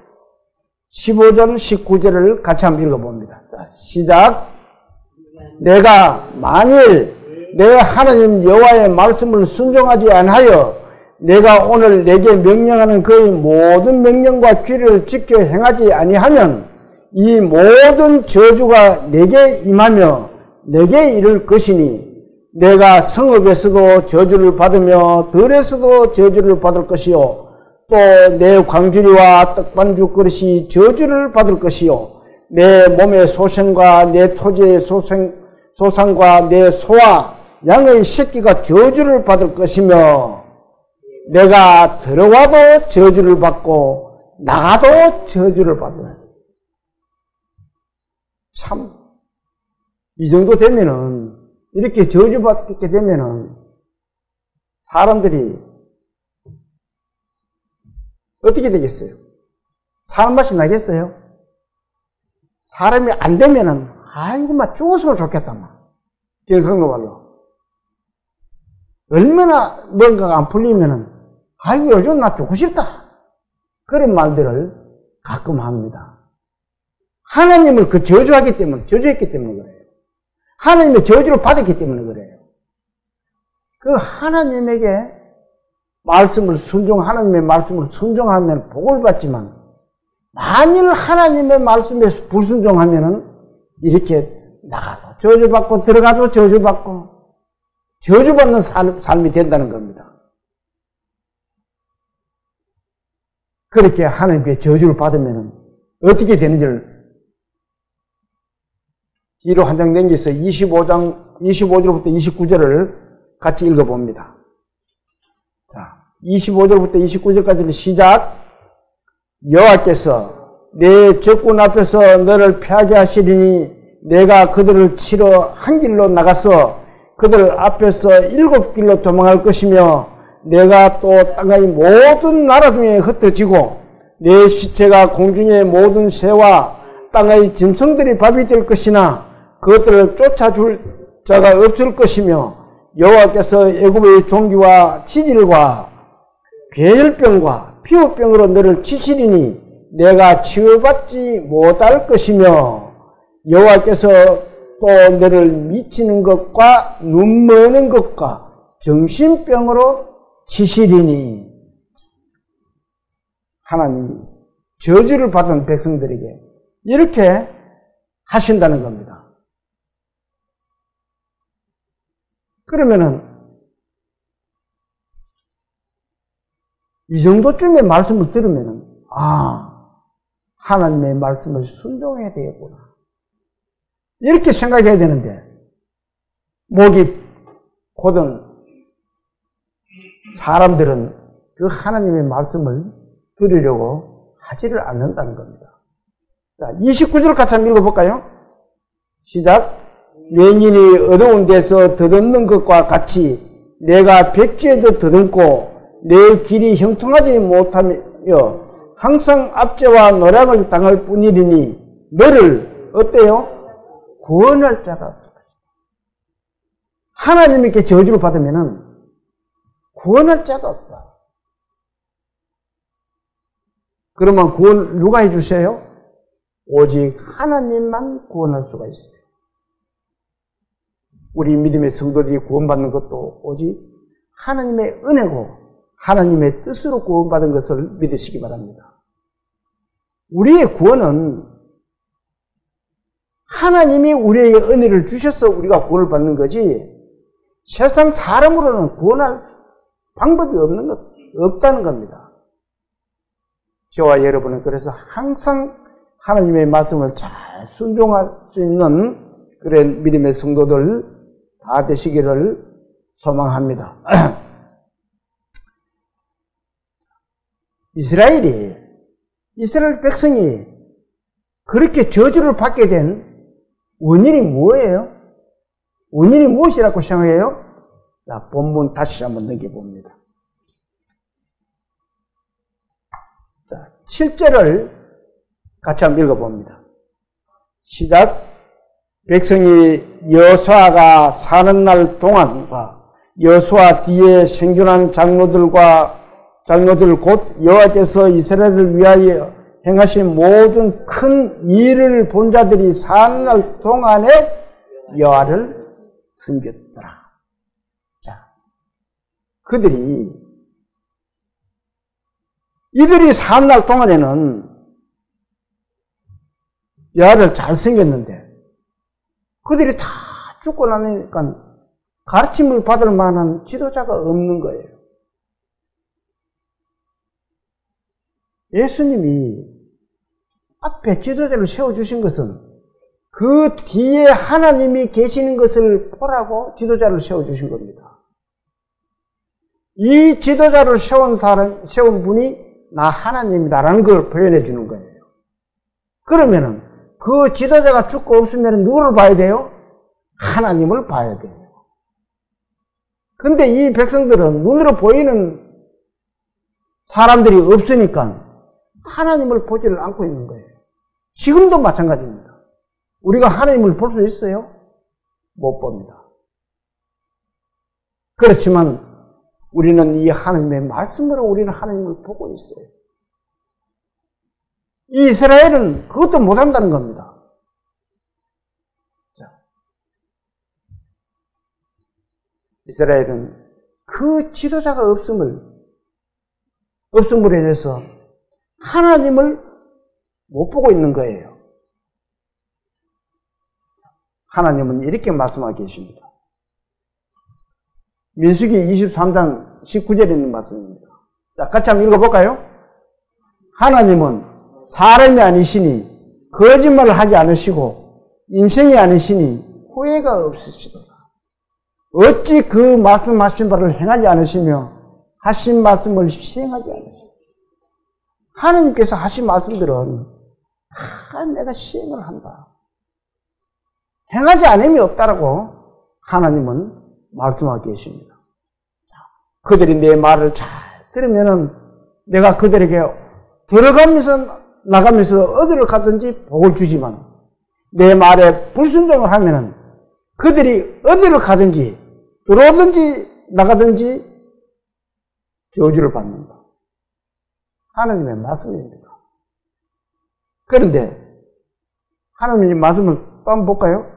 15절, 19절을 같이 한번 읽어봅니다. 자, 시작. 내가 만일 내 하나님 여호와의 말씀을 순종하지 않하여 내가 오늘 내게 명령하는 그의 모든 명령과 규례를 지켜 행하지 아니하면 이 모든 저주가 내게 임하며 내게 이를 것이니 내가 성읍에서도 저주를 받으며 들에서도 저주를 받을 것이요 또 내 광주리와 떡반죽 그릇이 저주를 받을 것이요 내 몸의 소생과 내 토지의 소상과 내 소와 양의 새끼가 저주를 받을 것이며 내가 들어와도 저주를 받고 나가도 저주를 받으라. 참 이 정도 되면은 이렇게 저주받게 되면은 사람들이 어떻게 되겠어요? 사람 맛이 나겠어요? 사람이 안 되면은 아이고 막 죽었으면 좋겠다 막 경상도 말로 얼마나 뭔가가 안 풀리면은 아이고 요즘 나 죽고 싶다 그런 말들을 가끔 합니다. 하나님을 저주했기 때문에 그래요. 하나님의 저주를 받았기 때문에 그래요. 그 하나님에게 하나님의 말씀을 순종하면 복을 받지만, 만일 하나님의 말씀에 불순종하면은 이렇게 나가도 저주받고 들어가도 저주받고 저주받는 삶이 된다는 겁니다. 그렇게 하나님께 저주를 받으면은 어떻게 되는지를 뒤로 한 장 넘겨서 25절부터 29절을 같이 읽어봅니다. 자, 25절부터 29절까지는 시작. 여호와께서 내 적군 앞에서 너를 패하게 하시리니 내가 그들을 치러 한 길로 나가서 그들 앞에서 7길로 도망할 것이며 내가 또 땅의 모든 나라 중에 흩어지고 내 시체가 공중의 모든 새와 땅의 짐승들이 밥이 될 것이나 그것들을 쫓아줄 자가 없을 것이며 여호와께서 애굽의 종기와 치질과 괴혈병과 피부병으로 너를 치시리니 내가 치유받지 못할 것이며 여호와께서 또 너를 미치는 것과 눈 머는 것과 정신병으로 치시리니. 하나님이 저주를 받은 백성들에게 이렇게 하신다는 겁니다. 그러면은 이 정도쯤의 말씀을 들으면은 하나님의 말씀을 순종해야 되겠구나 이렇게 생각해야 되는데 목이 고든 사람들은 그 하나님의 말씀을 들으려고 하지를 않는다는 겁니다. 자, 29절 같이 한번 읽어볼까요? 시작. 맹인이 어두운 데서 더듬는 것과 같이 내가 백지에도 더듬고 내 길이 형통하지 못하며 항상 압제와 노략을 당할 뿐이리니 너를 어때요? 구원할 자가 없어. 하나님께 저주를 받으면은 구원할 자가 없다. 그러면 구원 누가 해주세요? 오직 하나님만 구원할 수가 있어요. 우리 믿음의 성도들이 구원받는 것도 오직 하나님의 은혜고 하나님의 뜻으로 구원받은 것을 믿으시기 바랍니다. 우리의 구원은 하나님이 우리에게 은혜를 주셔서 우리가 구원을 받는 거지 세상 사람으로는 구원할 방법이 없다는 겁니다. 저와 여러분은 그래서 항상 하나님의 말씀을 잘 순종할 수 있는 그런 믿음의 성도들 다 되시기를 소망합니다. 이스라엘 백성이 그렇게 저주를 받게 된 원인이 뭐예요? 원인이 무엇이라고 생각해요? 자, 본문 다시 한번 넘겨봅니다. 자, 7절을 같이 한번 읽어봅니다. 시작. 백성이 여호수아가 사는 날 동안과 여호수아 뒤에 생존한 장로들 곧 여호와께서 이스라엘을 위하여 행하신 모든 큰 일을 본 자들이 사는 날 동안에 여호와를 섬겼더라. 자, 이들이 사는 날 동안에는 여호와를 잘 섬겼는데 그들이 다 죽고 나니까 가르침을 받을 만한 지도자가 없는 거예요. 예수님이 앞에 지도자를 세워주신 것은 그 뒤에 하나님이 계시는 것을 보라고 지도자를 세워주신 겁니다. 이 지도자를 세운 분이 나 하나님이다라는 걸 표현해 주는 거예요. 그러면은 그 지도자가 죽고 없으면 누구를 봐야 돼요? 하나님을 봐야 돼요. 근데 이 백성들은 눈으로 보이는 사람들이 없으니까 하나님을 보지를 않고 있는 거예요. 지금도 마찬가지입니다. 우리가 하나님을 볼 수 있어요? 못 봅니다. 그렇지만 우리는 이 하나님의 말씀으로 우리는 하나님을 보고 있어요. 이 이스라엘은 그것도 못한다는 겁니다. 자, 이스라엘은 그 지도자가 없음으로 인해서 하나님을 못 보고 있는 거예요. 하나님은 이렇게 말씀하고 계십니다. 민수기 23장 19절에 있는 말씀입니다. 자, 같이 한번 읽어볼까요? 하나님은 사람이 아니시니 거짓말을 하지 않으시고 인생이 아니시니 후회가 없으시도다. 어찌 그 말씀하신 바를 행하지 않으시며 하신 말씀을 시행하지 않으시고. 하나님께서 하신 말씀들은 다 내가 시행을 한다. 행하지 않음이 없다라고 하나님은 말씀하고 계십니다. 그들이 내 말을 잘 들으면은 내가 그들에게 들어가면서 나가면서 어디를 가든지 복을 주지만 내 말에 불순종을 하면은 그들이 어디를 가든지 들어오든지 나가든지 저주를 받는다. 하나님의 말씀입니다. 그런데 하나님의 말씀을 또 한번 볼까요?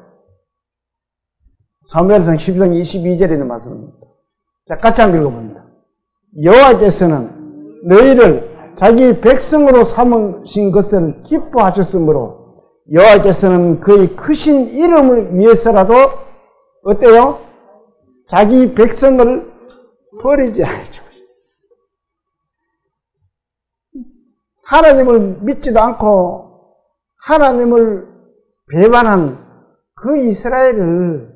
사무엘상 10장 22절에 있는 말씀입니다. 자, 같이 한번 읽어봅니다. 여호와께서는 너희를 자기 백성으로 삼으신 것을 기뻐하셨으므로 여호와께서는 그의 크신 이름을 위해서라도 어때요? 자기 백성을 버리지 않으시고 하나님을 믿지도 않고 하나님을 배반한 그 이스라엘을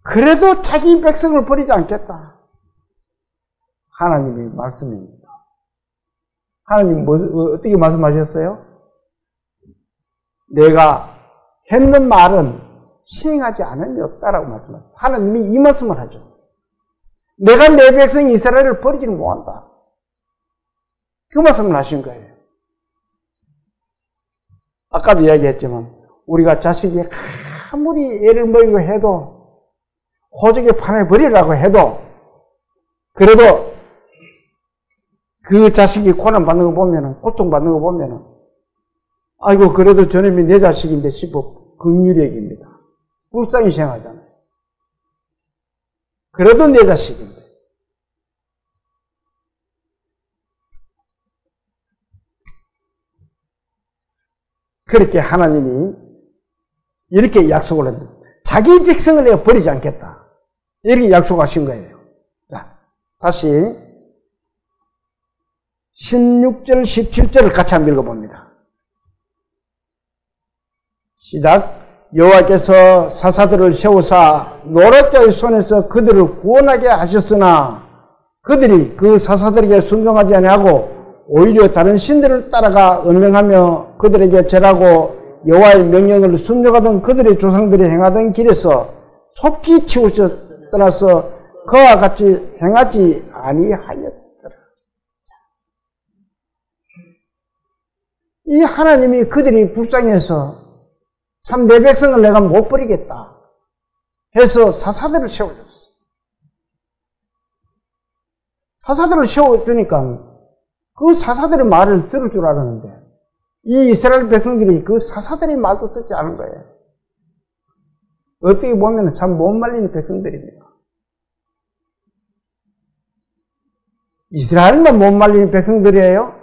그래도 자기 백성을 버리지 않겠다. 하나님의 말씀입니다. 하나님 어떻게 말씀하셨어요? 내가 했는 말은 시행하지 않음이 없다라고 말씀하셨어요. 하나님이 이 말씀을 하셨어요. 내가 내 백성 이스라엘을 버리지는 못한다. 그 말씀을 하신 거예요. 아까도 이야기했지만 우리가 자식이 아무리 애를 먹이고 해도 호적에 파내버리라고 해도 그래도 그 자식이 고난받는 거 보면은 고통받는 거 보면은 아이고 그래도 저놈이 내 자식인데 싶어 긍휼히 여깁니다. 불쌍히 생각하잖아요. 그래도 내 자식인데 그렇게 하나님이 이렇게 약속을 했는데 자기 백성을 내가 버리지 않겠다. 이렇게 약속하신 거예요. 자, 다시 16절, 17절을 같이 한번 읽어봅니다. 시작. 여호와께서 사사들을 세우사 노략자의 손에서 그들을 구원하게 하셨으나 그들이 그 사사들에게 순종하지 아니하고 오히려 다른 신들을 따라가 음행하며 그들에게 절하고 여호와의 명령을 순종하던 그들의 조상들이 행하던 길에서 속히 치우쳐 떠나서 그와 같이 행하지 아니하였더라. 이 하나님이 그들이 불쌍해서 참 내 백성을 내가 못 버리겠다 해서 사사들을 세워줬어. 사사들을 세워주니까 그 사사들의 말을 들을 줄 알았는데 이 이스라엘 백성들이 그 사사들의 말도 듣지 않은 거예요. 어떻게 보면 참 못 말리는 백성들입니다. 이스라엘만 못 말리는 백성들이에요?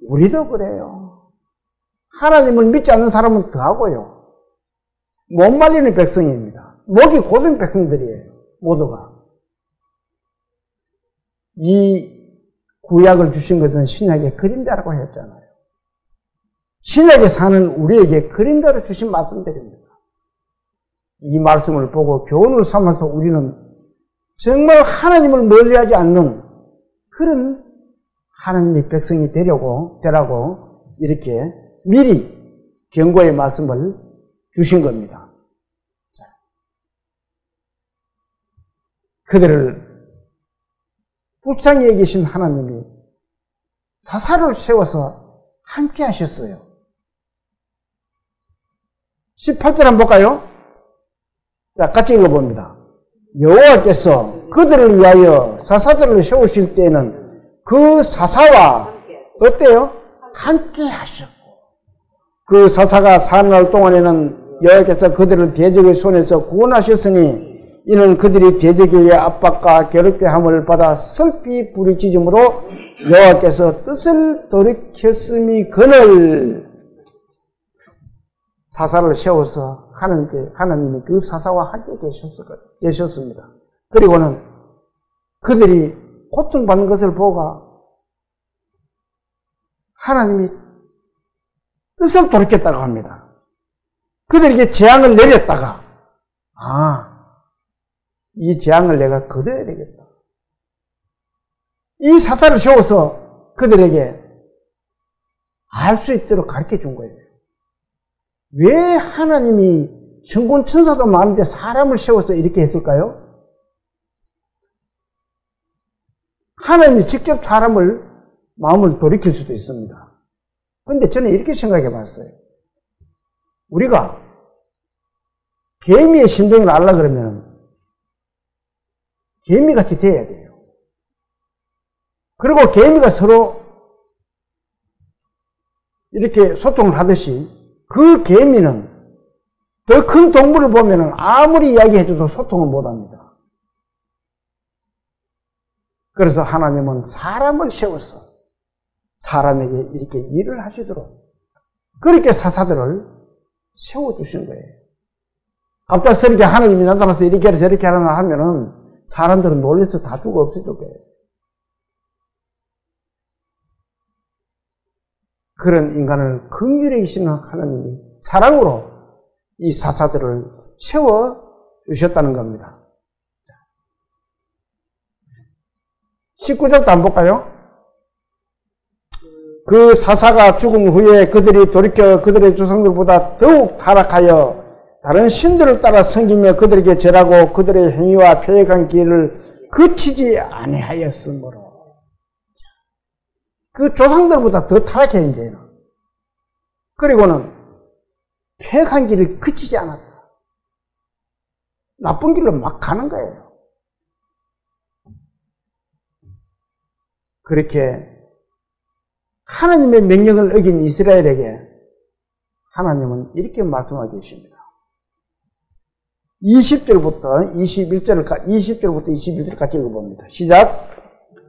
우리도 그래요. 하나님을 믿지 않는 사람은 더하고요. 못 말리는 백성입니다. 목이 곧은 백성들이에요. 모두가. 이 구약을 주신 것은 신약의 그림자라고 했잖아요. 신약에 사는 우리에게 그림자로 주신 말씀들입니다. 이 말씀을 보고 교훈을 삼아서 우리는 정말 하나님을 멀리하지 않는 그런 하나님의 백성이 되라고 이렇게 미리 경고의 말씀을 주신 겁니다. 그들을 불쌍히 여기신 하나님이 사사를 세워서 함께 하셨어요. 18절 한번 볼까요? 자, 같이 읽어봅니다. 여호와께서 그들을 위하여 사사들을 세우실 때에는 그 사사와 어때요? 함께 하셨고 그 사사가 사는 날 동안에는 여호와께서 그들을 대적의 손에서 구원하셨으니 이는 그들이 대적의 압박과 괴롭게 함을 받아 슬피 부르짖음으로 여호와께서 뜻을 돌이켰음이 그늘 사사를 세워서 하나님이 그 사사와 함께 계셨습니다. 그리고는 그들이 고통받는 것을 보고 하나님이 뜻을 돌이켰다고 합니다. 그들에게 재앙을 내렸다가 이 재앙을 내가 거둬야 되겠다. 이 사사를 세워서 그들에게 알 수 있도록 가르쳐 준 거예요. 왜 하나님이 천군 천사도 많은데 사람을 세워서 이렇게 했을까요? 하나님이 직접 사람을 마음을 돌이킬 수도 있습니다. 근데 저는 이렇게 생각해 봤어요. 우리가 개미의 심정을 알라 그러면 개미같이 돼야 돼요. 그리고 개미가 서로 이렇게 소통을 하듯이 그 개미는 더 큰 동물을 보면 아무리 이야기해줘도 소통을 못합니다. 그래서 하나님은 사람을 세워서 사람에게 이렇게 일을 하시도록 그렇게 사사들을 세워주신 거예요. 갑작스럽게 하나님이 나타나서 이렇게 하라 저렇게 하라 하면은 사람들은 놀라서 다 죽어 없어질 거예요. 그런 인간을 긍휼히 여기시는 하나님이 사랑으로 이 사사들을 세워주셨다는 겁니다. 19절도 안 볼까요? 그 사사가 죽은 후에 그들이 돌이켜 그들의 조상들보다 더욱 타락하여 다른 신들을 따라 섬기며 그들에게 절하고 그들의 행위와 패역한 길을 그치지 아니하였으므로 그 조상들보다 더 타락해 이제는. 그리고는 패역한 길을 그치지 않았다. 나쁜 길로 막 가는 거예요. 그렇게 하나님의 명령을 어긴 이스라엘에게 하나님은 이렇게 말씀하고 계십니다. 20절부터 21절까지 읽어봅니다. 시작.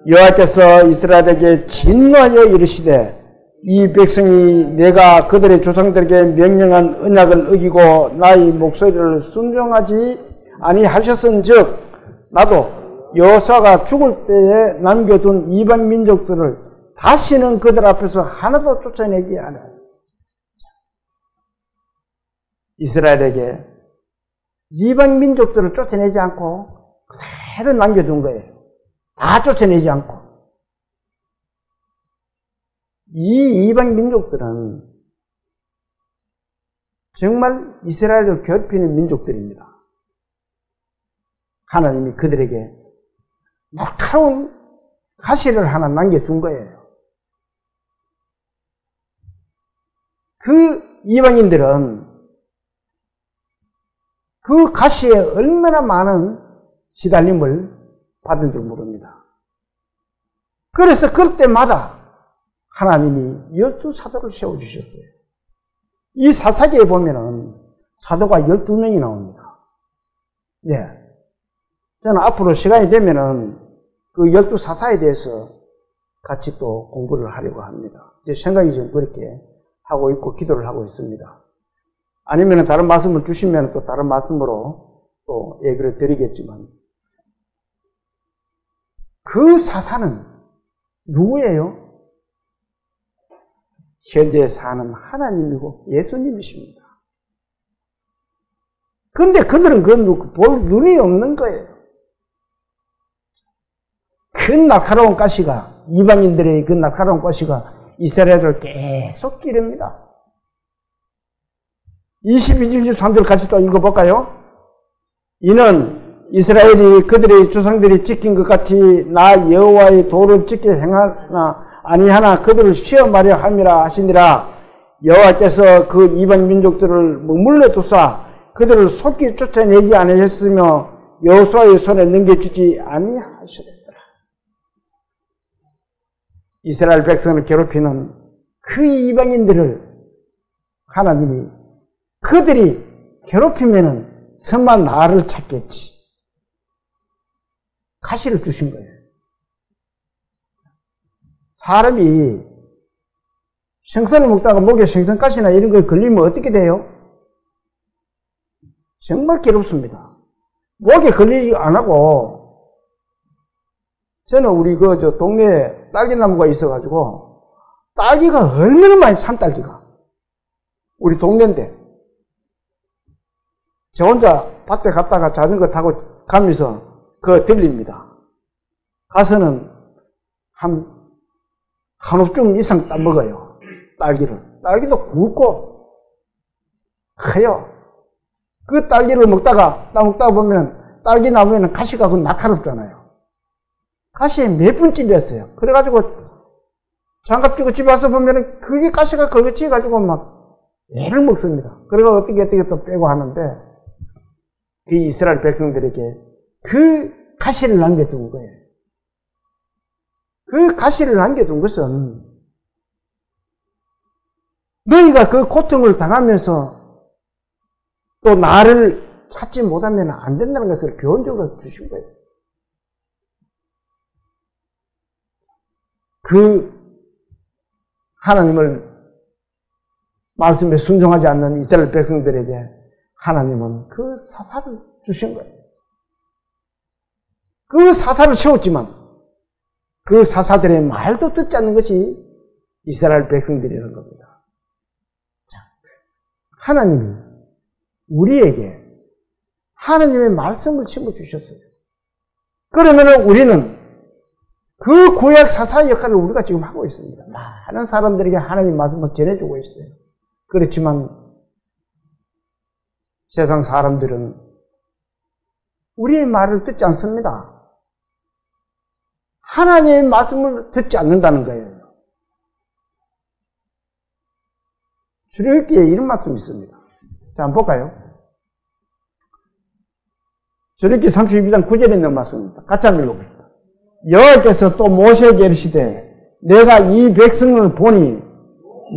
여호와께서 이스라엘에게 진노하여 이르시되 이 백성이 내가 그들의 조상들에게 명령한 언약을 어기고 나의 목소리를 순종하지 아니하셨은즉 나도 여호수아가 죽을 때에 남겨둔 이방 민족들을 다시는 그들 앞에서 하나도 쫓아내지 않아요. 이스라엘에게 이방 민족들을 쫓아내지 않고 그대로 남겨둔 거예요. 다 쫓아내지 않고. 이 이방 민족들은 정말 이스라엘을 괴롭히는 민족들입니다. 하나님이 그들에게 날카로운 가시를 하나 남겨준 거예요. 그 이방인들은 그 가시에 얼마나 많은 시달림을 받은 줄 모릅니다. 그래서 그때마다 하나님이 12사도를 세워주셨어요. 이 사사기에 보면은 사도가 12명이 나옵니다. 예. 저는 앞으로 시간이 되면은 그 12사사에 대해서 같이 또 공부를 하려고 합니다. 제 생각이 좀 그렇게 하고 있고 기도를 하고 있습니다. 아니면 다른 말씀을 주시면 또 다른 말씀으로 또 얘기를 드리겠지만 그 사사는 누구예요? 현재 사는 하나님이고 예수님이십니다. 그런데 그들은 볼 눈이 없는 거예요. 큰 날카로운 가시가 이방인들의 그 날카로운 가시가 이스라엘을 계속 기릅니다. 22절 23절 같이 또 읽어볼까요? 이는 이스라엘이 그들의 조상들이 지킨 것 같이 나 여호와의 도를 지켜 행하나 아니하나 그들을 시험하려 함이라 하시니라. 여호와께서 그 이방 민족들을 머물러 두사 그들을 속히 쫓아내지 아니하셨으며 여호수아의 손에 넘겨주지 아니하셨더라. 이스라엘 백성을 괴롭히는 그 이방인들을 하나님이 그들이 괴롭히면은 설마 나를 찾겠지. 가시를 주신 거예요. 사람이 생선을 먹다가 목에 생선가시나 이런 거에 걸리면 어떻게 돼요? 정말 괴롭습니다. 목에 걸리지 안 하고, 저는 우리 저 동네에 딸기나무가 있어가지고, 딸기가 얼마나 많이 산 딸기가. 우리 동네인데. 저 혼자 밭에 갔다가 자전거 타고 가면서 그거 들립니다. 가서는 한 옵중 이상 따먹어요. 딸기를. 딸기도 굵고 커요. 그 딸기를 먹다가 보면 딸기 나무에는 가시가 그 날카롭잖아요. 가시에 몇 분 찔렸어요. 그래가지고 장갑 끼고 집에 와서 보면은 그게 가시가 걸거치가지고 막 애를 먹습니다. 그래가 어떻게 또 빼고 하는데 그 이스라엘 백성들에게 그 가시를 남겨둔 거예요. 그 가시를 남겨둔 것은 너희가 그 고통을 당하면서 또 나를 찾지 못하면 안 된다는 것을 교훈적으로 주신 거예요. 그 하나님을 말씀에 순종하지 않는 이스라엘 백성들에게 하나님은 그 사사를 주신 거예요. 그 사사를 세웠지만 그 사사들의 말도 듣지 않는 것이 이스라엘 백성들이라는 겁니다. 자, 하나님이 우리에게 하나님의 말씀을 심어주셨어요. 그러면 우리는 그 구약 사사의 역할을 우리가 지금 하고 있습니다. 많은 사람들에게 하나님 말씀을 전해주고 있어요. 그렇지만 세상 사람들은 우리의 말을 듣지 않습니다. 하나님의 말씀을 듣지 않는다는 거예요. 출애굽기에 이런 말씀이 있습니다. 자, 한번 볼까요? 출애굽기 32장 9절에 있는 말씀입니다. 같이 한번 읽어봅니다. 여호와께서 또 모세에게 이르시되 내가 이 백성을 보니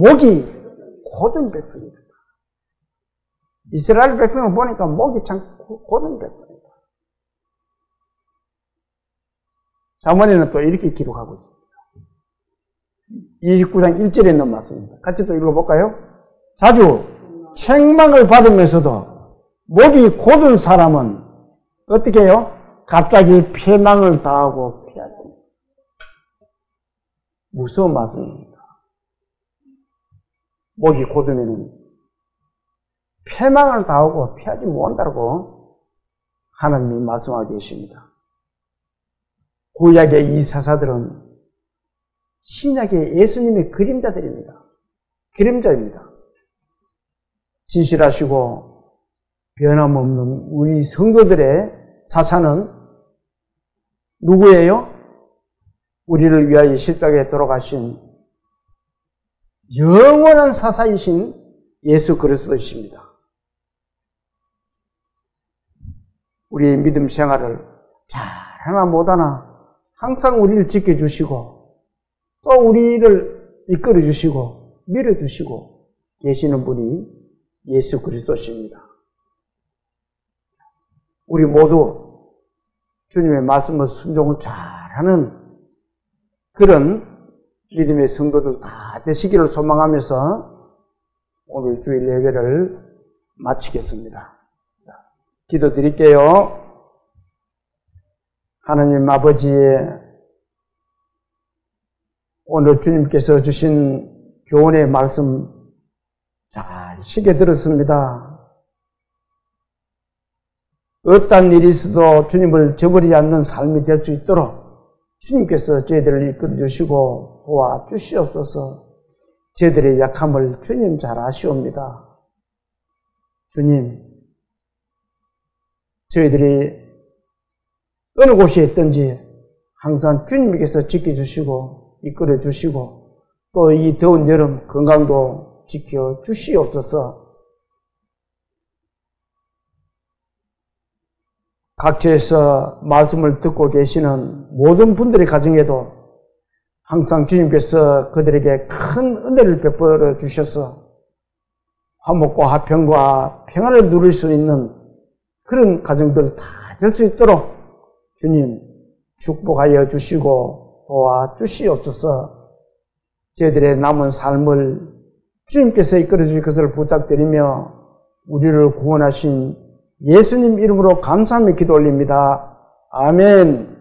목이 곧은 백성이다. 이스라엘 백성을 보니까 목이 참 곧은 백성이다. 사무엘은 또 이렇게 기록하고 있습니다. 29장 1절에 있는 말씀입니다. 같이 또 읽어볼까요? 자주 책망을 받으면서도 목이 곧은 사람은 어떻게 해요? 갑자기 패망을 당하고 피하지. 무서운 말씀입니다. 목이 곧으면 패망을 당하고 피하지 못한다고 하나님이 말씀하고 계십니다. 구약의 이 사사들은 신약의 예수님의 그림자들입니다. 그림자입니다. 진실하시고 변함없는 우리 성도들의 사사는 누구예요? 우리를 위하여 십자가에 돌아가신 영원한 사사이신 예수 그리스도이십니다. 우리의 믿음 생활을 잘하나 못하나 항상 우리를 지켜주시고 또 우리를 이끌어주시고 밀어주시고 계시는 분이 예수 그리스도십니다. 우리 모두 주님의 말씀을 순종을 잘하는 그런 믿음의 성도들 다 되시기를 소망하면서 오늘 주일 예배를 마치겠습니다. 기도드릴게요. 하나님 아버지, 오늘 주님께서 주신 교훈의 말씀 잘 쉽게 들었습니다. 어떤 일이 있어도 주님을 저버리지 않는 삶이 될 수 있도록 주님께서 저희들을 이끌어 주시고 도와주시옵소서. 저희들의 약함을 주님 잘 아시옵니다. 주님, 저희들이 어느 곳에 있든지 항상 주님께서 지켜주시고 이끌어 주시고 또 이 더운 여름 건강도 지켜주시옵소서. 각처에서 말씀을 듣고 계시는 모든 분들의 가정에도 항상 주님께서 그들에게 큰 은혜를 베풀어 주셔서 화목과 화평과 평안을 누릴 수 있는 그런 가정들 다 될 수 있도록 주님 축복하여 주시고 도와주시옵소서. 저희들의 남은 삶을 주님께서 이끌어 주실 것을 부탁드리며 우리를 구원하신 예수님 이름으로 감사하며 기도 올립니다. 아멘.